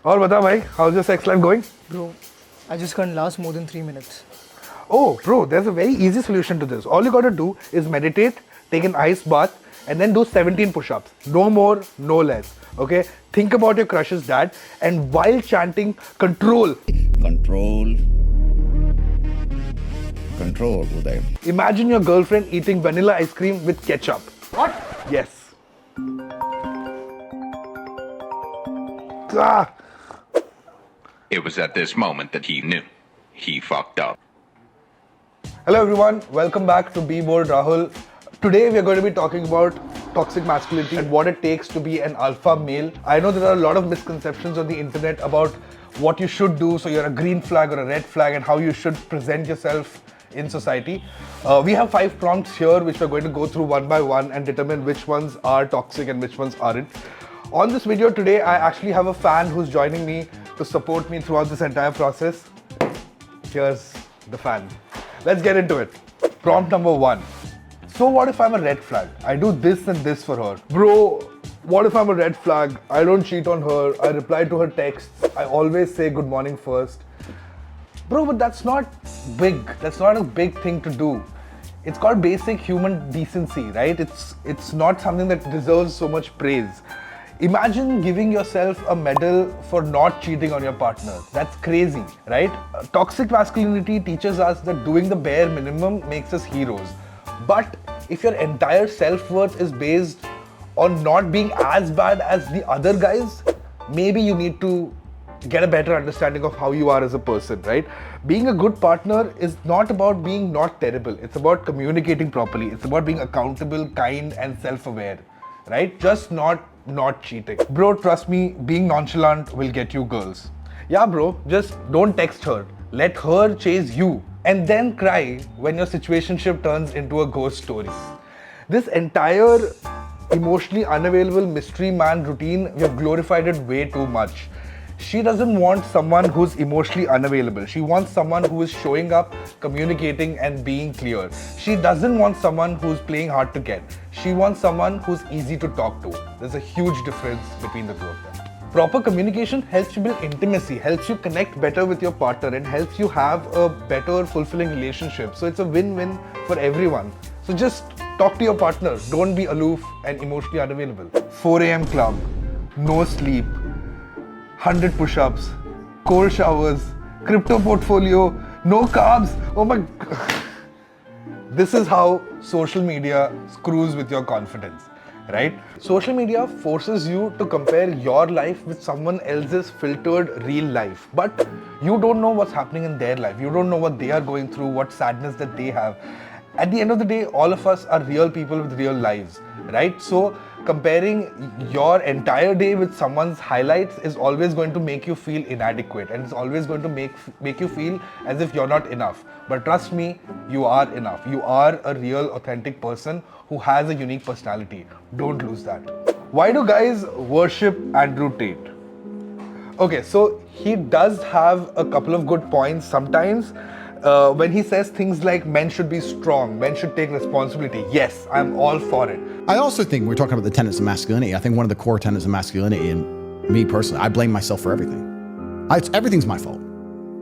और बता भाई, how's your sex life going? Bro, I just can't last more than 3 minutes. Oh, bro, there's a very easy solution to this. All you gotta do is meditate, take an ice bath, and then do 17 push-ups. No more, no less. Okay? Think about your crush's dad, and while chanting control, Control. Control, Uday. imagine your girlfriend eating vanilla ice cream with ketchup. What? Yes. Ah. It was at this moment that he knew. He fucked up. Hello everyone, welcome back to Be Bold Rahul. Today we are going to be talking about toxic masculinity and what it takes to be an alpha male. I know there are a lot of misconceptions on the internet about what you should do, so you're a green flag or a red flag, and how you should present yourself in society. We have 5 prompts here which we're going to go through one by one and determine which ones are toxic and which ones aren't. On this video today, I actually have a fan who's joining me to support me throughout this entire process. Here's the fan. Let's get into it. Prompt number 1. So what if I'm a red flag? I do this and this for her. Bro, what if I'm a red flag? I don't cheat on her. I reply to her texts. I always say good morning first. Bro, but that's not big. That's not a big thing to do. It's called basic human decency, right? It's not something that deserves so much praise. Imagine giving yourself a medal for not cheating on your partner. That's crazy, right? Toxic masculinity teaches us that doing the bare minimum makes us heroes. But if your entire self-worth is based on not being as bad as the other guys, maybe you need to get a better understanding of how you are as a person, right? Being a good partner is not about being not terrible. It's about communicating properly. It's about being accountable, kind, and self-aware, right? Just not cheating. Bro, trust me, being nonchalant will get you girls. Yeah, bro, just don't text her. Let her chase you. And then cry when your situationship turns into a ghost story. This entire emotionally unavailable mystery man routine, we have glorified it way too much. She doesn't want someone who's emotionally unavailable. She wants someone who is showing up, communicating, and being clear. She doesn't want someone who's playing hard to get. She wants someone who's easy to talk to. There's a huge difference between the two of them. Proper communication helps you build intimacy, helps you connect better with your partner, and helps you have a better, fulfilling relationship. So it's a win-win for everyone. So just talk to your partner. Don't be aloof and emotionally unavailable. 4 a.m. club, no sleep, 100 push-ups, cold showers, crypto portfolio, no carbs. Oh my God. This is how social media screws with your confidence, right? Social media forces you to compare your life with someone else's filtered real life. But you don't know what's happening in their life. You don't know what they are going through, what sadness that they have. At the end of the day, all of us are real people with real lives, right? So comparing your entire day with someone's highlights is always going to make you feel inadequate, and it's always going to make you feel as if you're not enough. But trust me, you are enough. You are a real, authentic person who has a unique personality. Don't lose that. Why do guys worship Andrew Tate? Okay, so he does have a couple of good points sometimes. When he says things like men should be strong, men should take responsibility. Yes, I'm all for it. I also think we're talking about the tenets of masculinity. I think one of the core tenets of masculinity, and me personally, I blame myself for everything. Everything's my fault.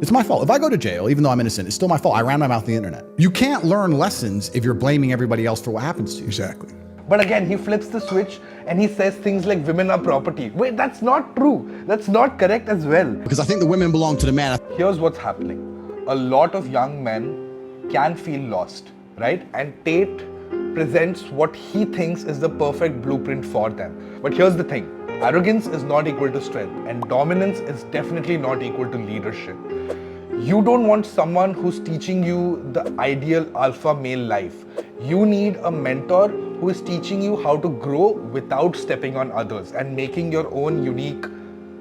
It's my fault. If I go to jail, even though I'm innocent, it's still my fault. I ran my mouth on the internet. You can't learn lessons if you're blaming everybody else for what happens to you. Exactly. But again, he flips the switch and he says things like women are property. Wait, that's not true. That's not correct as well. Because I think the women belong to the man. Here's what's happening. A lot of young men can feel lost, right? And Tate presents what he thinks is the perfect blueprint for them. But here's the thing. Arrogance is not equal to strength, and dominance is definitely not equal to leadership. You don't want someone who's teaching you the ideal alpha male life. You need a mentor who is teaching you how to grow without stepping on others and making your own unique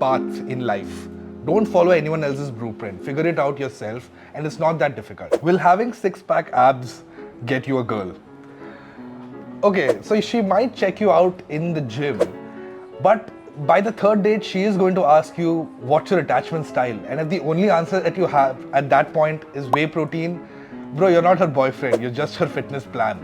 path in life. Don't follow anyone else's blueprint. Figure it out yourself, and it's not that difficult. Will having six-pack abs get you a girl? Okay, so she might check you out in the gym, but by the third date, she is going to ask you, what's your attachment style? And if the only answer that you have at that point is whey protein, bro, you're not her boyfriend, you're just her fitness plan,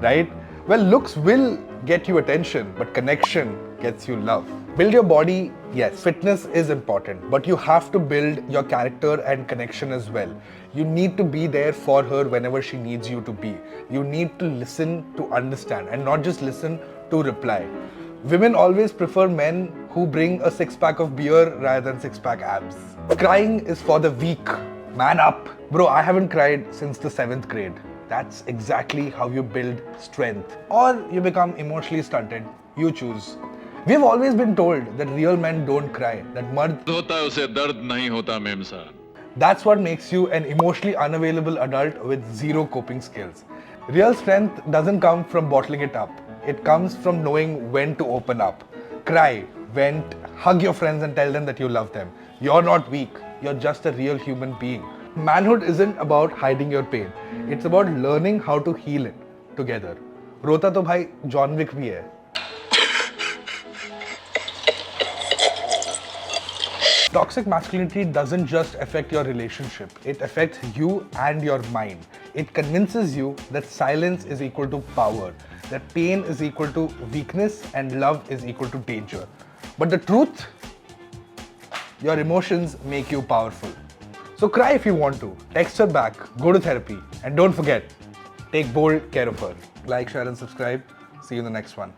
right? Well, looks will get you attention, but connection gets you love. Build your body, yes, fitness is important, but you have to build your character and connection as well. You need to be there for her whenever she needs you to be. You need to listen to understand and not just listen to reply. Women always prefer men who bring a six-pack of beer rather than six-pack abs. Crying is for the weak. Man up. Bro, I haven't cried since the 7th grade. That's exactly how you build strength. Or you become emotionally stunted. You choose. We've always been told that real men don't cry, that mard होता है उसे दर्द नहीं होता ma'am साहब. That's what makes you an emotionally unavailable adult with zero coping skills. Real strength doesn't come from bottling it up. It comes from knowing when to open up. Cry, vent, hug your friends and tell them that you love them. You're not weak. You're just a real human being. Manhood isn't about hiding your pain. It's about learning how to heal it together. रोता तो भाई John Wick भी है. Toxic masculinity doesn't just affect your relationship, it affects you and your mind. It convinces you that silence is equal to power, that pain is equal to weakness, and love is equal to danger. But the truth? Your emotions make you powerful. So cry if you want to, text her back, go to therapy, and don't forget, take bold care of her. Like, share, and subscribe. See you in the next one.